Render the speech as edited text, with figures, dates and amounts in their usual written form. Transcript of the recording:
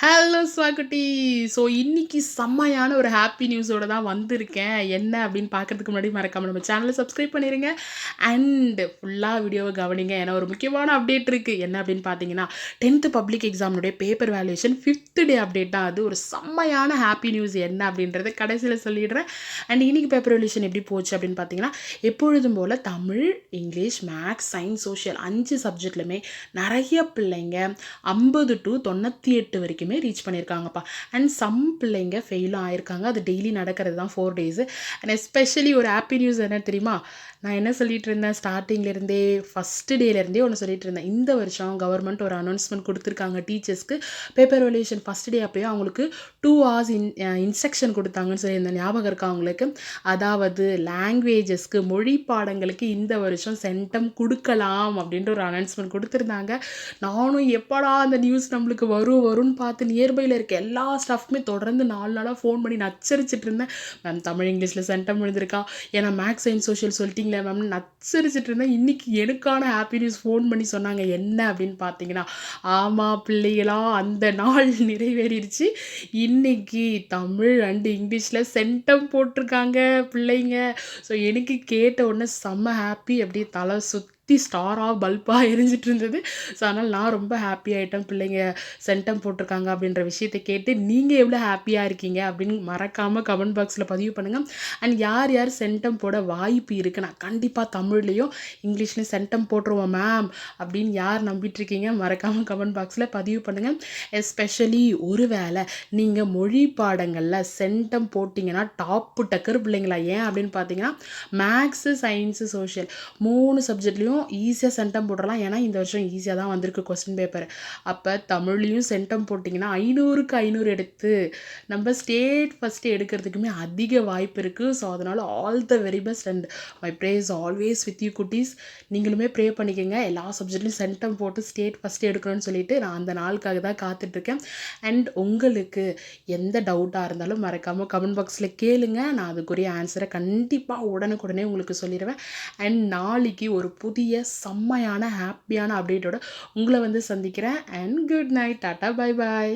Hello ஸ்வாகுட்டி. So இன்னைக்கு செம்மையான ஒரு ஹாப்பி நியூஸோட தான் வந்திருக்கேன். என்ன அப்படின்னு பார்க்கறதுக்கு முன்னாடி மறக்காம நம்ம சேனலை சப்ஸ்கிரைப் பண்ணிடுங்க. அண்ட் ஃபுல்லாக வீடியோவை கவனிங்க. ஏன்னா ஒரு முக்கியமான அப்டேட் இருக்குது. என்ன அப்படின்னு பார்த்தீங்கன்னா 10th பப்ளிக் எக்ஸாமுடைய paper valuation 5th day update தான். அது ஒரு செம்மையான ஹாப்பி நியூஸ். என்ன அப்படின்றத கடைசியில் சொல்லிடுறேன். அண்ட் இன்னைக்கு பேப்பர் வேல்யூஷன் எப்படி போச்சு அப்படின்னு பார்த்தீங்கன்னா, எப்பொழுதும் போல் Tamil, English, maths, science, social 5 சப்ஜெக்ட்லையுமே நிறைய பிள்ளைங்க 50 to 98 வரைக்குமே ரீச் பண்ணியிருக்காங்கப்பா. அண்ட் சம் பிள்ளைங்க ஃபெயிலும் ஆயிருக்காங்க. அது டெய்லி நடக்கிறது தான் 4 days. அண்ட் எஸ்பெஷலி ஒரு ஹாப்பி நியூஸ் என்ன தெரியுமா? நான் என்ன சொல்லிட்டு இருந்தேன், ஸ்டார்டிங்லேருந்தே ஃபஸ்ட்டு டேலேருந்தே ஒன்று சொல்லிட்டு இருந்தேன். இந்த வருஷம் கவர்மெண்ட் ஒரு அனௌன்ஸ்மெண்ட் கொடுத்துருக்காங்க டீச்சர்ஸ்க்கு. பேப்பர் வேல்யூஷன் ஃபஸ்ட் டே அப்போயே அவங்களுக்கு 2 hours இன்ஸ்ட்ரக்ஷன் கொடுத்தாங்கன்னு சொல்லி இந்த ஞாபகம் இருக்கா அவங்களுக்கு? அதாவது லாங்குவேஜஸ்க்கு, மொழி பாடங்களுக்கு இந்த வருஷம் சென்டம் கொடுக்கலாம் அப்படின்ற ஒரு அனௌன்ஸ்மெண்ட் கொடுத்துருந்தாங்க. நானும் எப்படா அந்த நியூஸ் நம்மளுக்கு வரும்னு பார்த்து நியர்பையில் இருக்க எல்லா ஸ்டாஃப்க்குமே தொடர்ந்து 4 நாளாக ஃபோன் பண்ணி நச்சரிச்சிட்டு இருந்தேன். மேம் தமிழ் இங்கிலீஷில் சென்டம் எழுதிருக்கா, ஏன்னா மேக்ஸ் சயின்ஸ் சோஷியல் சொல்லிட்டீங்களே மேம் நச்சரிச்சிட்டு இருந்தேன். இன்னைக்கு எனக்கான ஹாப்பி நியூஸ் ஃபோன் பண்ணி சொன்னாங்க. என்ன அப்படின்னு பார்த்தீங்கன்னா, ஆமாம் பிள்ளைகளா, அந்த நாள் நிறைவேறிடுச்சு. இன்னைக்கு தமிழ் அண்ட் இங்கிலீஷில் சென்டம் போட்டிருக்காங்க பிள்ளைங்க. ஸோ எனக்கு கேட்ட உடனே செம்ம ஹாப்பி. அப்படியே தலை ஸ்டாராக பல்பாக எரிஞ்சிட்டு இருந்தது. ஸோ அதனால் நான் ரொம்ப ஹாப்பி ஆகிட்டேன். பிள்ளைங்க சென்டம் போட்டிருக்காங்க அப்படின்ற விஷயத்தை கேட்டு நீங்கள் எவ்வளோ ஹாப்பியாக இருக்கீங்க அப்படின்னு மறக்காமல் கமெண்ட் பாக்ஸில் பதிவு பண்ணுங்கள். அண்ட் யார் யார் சென்டம் போட வாய்ப்பு இருக்குது, நான் கண்டிப்பாக தமிழ்லேயும் இங்கிலீஷ்லேயும் சென்டம் போட்டுருவோம் மேம் அப்படின்னு யார் நம்பிட்டுருக்கீங்க மறக்காமல் கமெண்ட் பாக்ஸில் பதிவு பண்ணுங்கள். எஸ்பெஷலி ஒரு வேளை நீங்கள் மொழி பாடங்களில் சென்டம் போட்டிங்கன்னா டாப்பு டக்கர் பிள்ளைங்களா. ஏன் அப்படின்னு பார்த்தீங்கன்னா, மேக்ஸு, சயின்ஸு, சோஷியல் 3 சப்ஜெக்ட்லேயும் ஈஸியாக சென்டம் போட்டுடலாம். ஏன்னா இந்த வருஷம் ஈஸியாக தான் வந்திருக்கு கொஸ்டின் பேப்பர். அப்போ தமிழ்லையும் சென்டம் போட்டிங்கன்னா 500க்கு 500 எடுத்து நம்ம ஸ்டேட் ஃபஸ்ட்டு எடுக்கிறதுக்குமே அதிக வாய்ப்பு இருக்குது. ஸோ அதனால் all the very best and my prays always with you குட்டீஸ். நீங்களுமே ப்ரே பண்ணிக்கோங்க எல்லா சப்ஜெக்ட்லையும் சென்டம் போட்டு ஸ்டேட் ஃபஸ்ட்டு எடுக்கணும்னு சொல்லிட்டு நான் அந்த நாளுக்காக தான் காத்துட்ருக்கேன். அண்ட் உங்களுக்கு எந்த டவுட்டாக இருந்தாலும் மறக்காமல் கமெண்ட் பாக்ஸில் கேளுங்க. நான் அதுக்குரிய ஆன்சரை கண்டிப்பாக உடனுக்குடனே உங்களுக்கு சொல்லிடுவேன். அண்ட் நாளைக்கு ஒரு புதிய செம்மையான ஹாப்பியான அப்டேட்டோட உங்களை வந்து சந்திக்கிறேன். And good night, tata, bye bye.